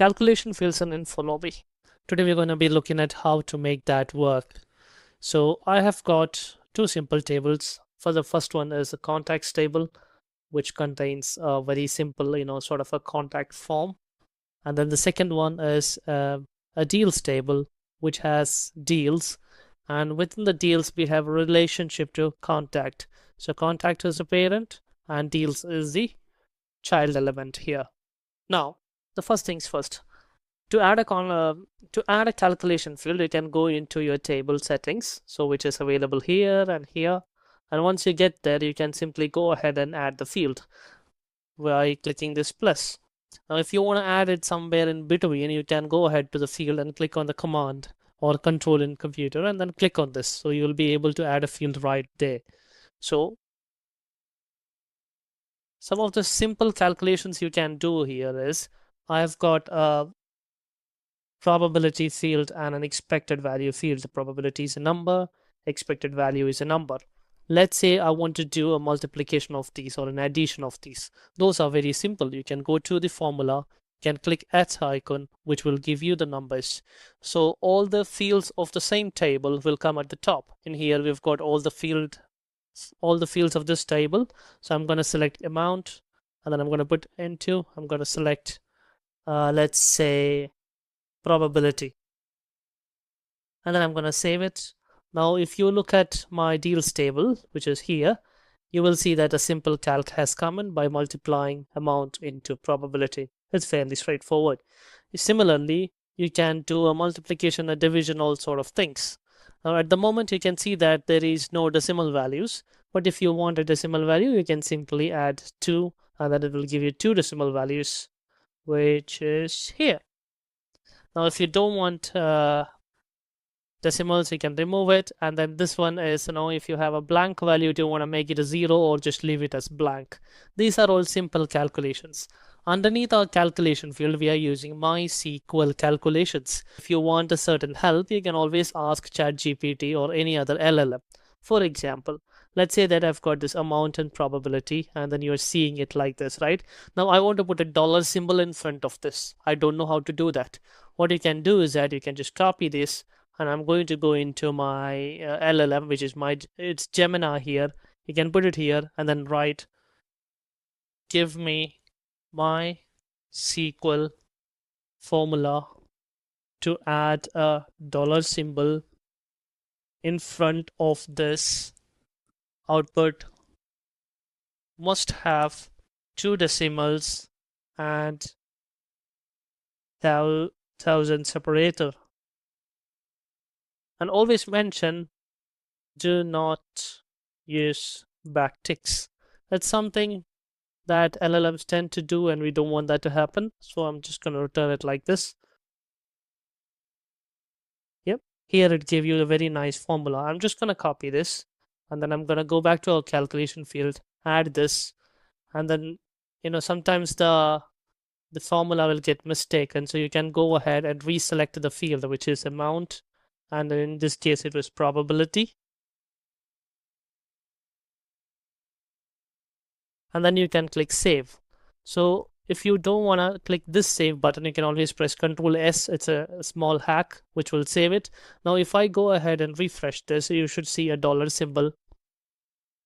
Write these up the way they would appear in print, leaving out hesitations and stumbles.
calculation fields in InfoLobby. Today we're going to be looking at how to make that work. So I have got two simple tables. For the first one is a contacts table, which contains a very simple, sort of a contact form. And then the second one is a deals table, which has deals. And within the deals, we have a relationship to contact. So contact is the parent and deals is the child element here. Now, the first things first. To add a calculation field, you can go into your table settings, so which is available here and here. And once you get there, you can simply go ahead and add the field by clicking this plus. Now, if you want to add it somewhere in between, you can go ahead to the field and click on the command or control in computer and then click on this. So you'll be able to add a field right there. So some of the simple calculations you can do here is I've got a probability field and an expected value field. The probability is a number, expected value is a number. Let's say I want to do a multiplication of these or an addition of these. Those are very simple. You can go to the formula, you can click at icon, which will give you the numbers. So all the fields of the same table will come at the top. In here we've got all the fields of this table. So I'm going to select amount and then I'm going to put into, I'm going to select let's say probability, and then I'm going to save it. Now if you look at my deals table, which is here, you will see that a simple calc has come in by multiplying amount into probability. It's fairly straightforward. Similarly, you can do a multiplication, a division, all sort of things. Now at the moment you can see that there is no decimal values, but if you want a decimal value, you can simply add 2 and then it will give you 2 decimal values, which is here. Now if you don't want decimals, you can remove it. And then this one is, if you have a blank value, do you want to make it a 0 or just leave it as blank? These are all simple calculations. Underneath our calculation field, we are using MySQL calculations. If you want a certain help, you can always ask ChatGPT or any other LLM. For example, let's say that I've got this amount and probability, and then you're seeing it like this, right? Now I want to put a dollar symbol in front of this. I don't know how to do that. What you can do is that you can just copy this, and I'm going to go into my LLM, which is it's Gemini here. You can put it here and then write, give me MySQL formula to add a dollar symbol in front of this. Output must have 2 decimals and 1000 separator. And always mention, do not use backticks. That's something that LLMs tend to do, and we don't want that to happen. So I'm just going to return it like this. Yep, here it gave you a very nice formula. I'm just going to copy this, and then I'm going to go back to our calculation field, add this, and then sometimes the formula will get mistaken. So you can go ahead and reselect the field, which is amount, and in this case it was probability, and then you can click save. So if you don't want to click this save button, you can always press Ctrl S. It's a small hack which will save it. Now if I go ahead and refresh this, you should see a dollar symbol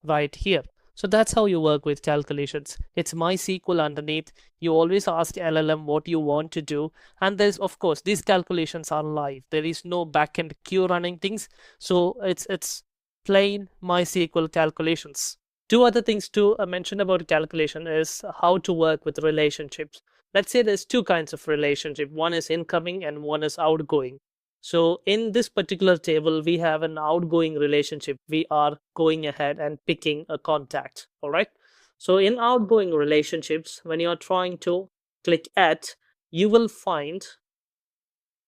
right here. So that's how you work with calculations. It's MySQL underneath. You always ask LLM what you want to do. And there's, of course, these calculations are live. There is no backend queue running things. So it's plain MySQL calculations. Two other things to mention about calculation is how to work with relationships. Let's say there's two kinds of relationship. One is incoming and one is outgoing. So in this particular table, we have an outgoing relationship. We are going ahead and picking a contact. All right. So in outgoing relationships, when you're trying to click at, you will find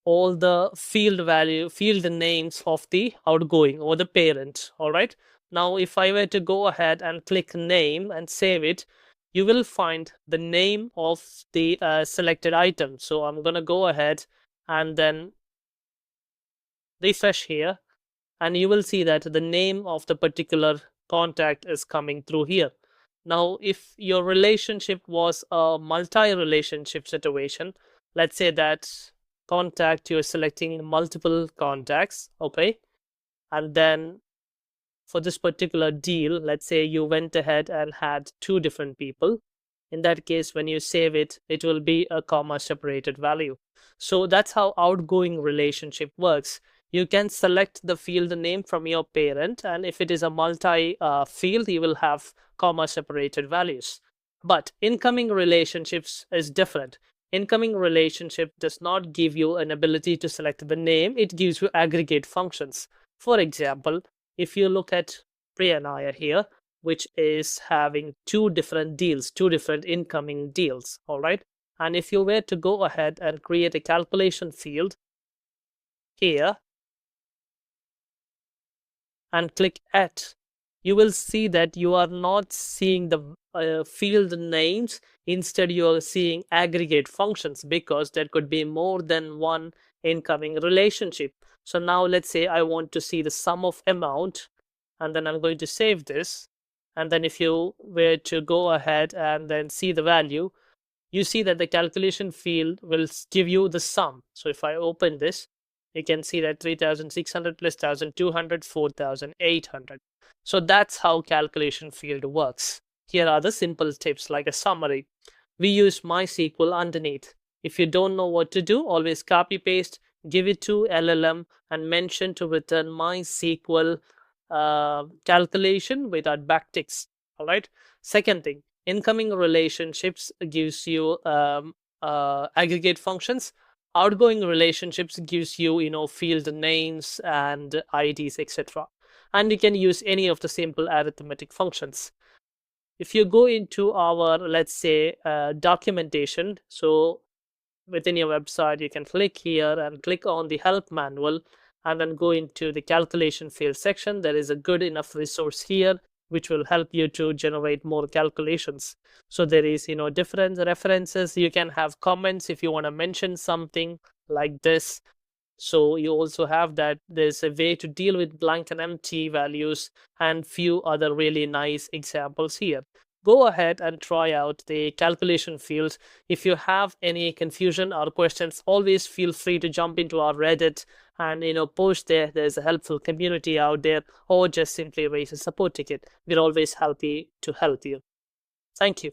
all the field names of the outgoing or the parent. All right. Now, if I were to go ahead and click name and save it, you will find the name of the selected item. So I'm going to go ahead and then refresh here, and you will see that the name of the particular contact is coming through here. Now, if your relationship was a multi-relationship situation, let's say that contact, you're selecting multiple contacts, okay? And then for this particular deal, let's say you went ahead and had two different people. In that case, when you save it, it will be a comma separated value. So that's how outgoing relationship works. You can select the field name from your parent, and if it is a multi field, you will have comma separated values. But incoming relationships is different. Incoming relationship does not give you an ability to select the name, it gives you aggregate functions. For example, if you look at Priyanaya here, which is having two different deals, two different incoming deals, all right? And if you were to go ahead and create a calculation field here and click at, you will see that you are not seeing the field names. Instead, you are seeing aggregate functions because there could be more than one incoming relationship. So now let's say I want to see the sum of amount, and then I'm going to save this. And then if you were to go ahead and then see the value, you see that the calculation field will give you the sum. So if I open this, you can see that 3,600 plus 1,200, 4,800. So that's how calculation field works. Here are the simple tips like a summary. We use MySQL underneath. If you don't know what to do, always copy paste, give it to LLM and mention to return MySQL calculation without backticks. All right. Second thing, incoming relationships gives you aggregate functions. Outgoing relationships gives you field names and IDs, etc. And you can use any of the simple arithmetic functions. If you go into our, let's say, documentation, so within your website, you can click here and click on the help manual and then go into the calculation field section. There is a good enough resource here which will help you to generate more calculations. So there is different references. You can have comments if you want to mention something like this. So you also have that there's a way to deal with blank and empty values and few other really nice examples here. Go ahead and try out the calculation fields. If you have any confusion or questions, always feel free to jump into our Reddit and post there. There's a helpful community out there, or just simply raise a support ticket. We're always happy to help you. Thank you.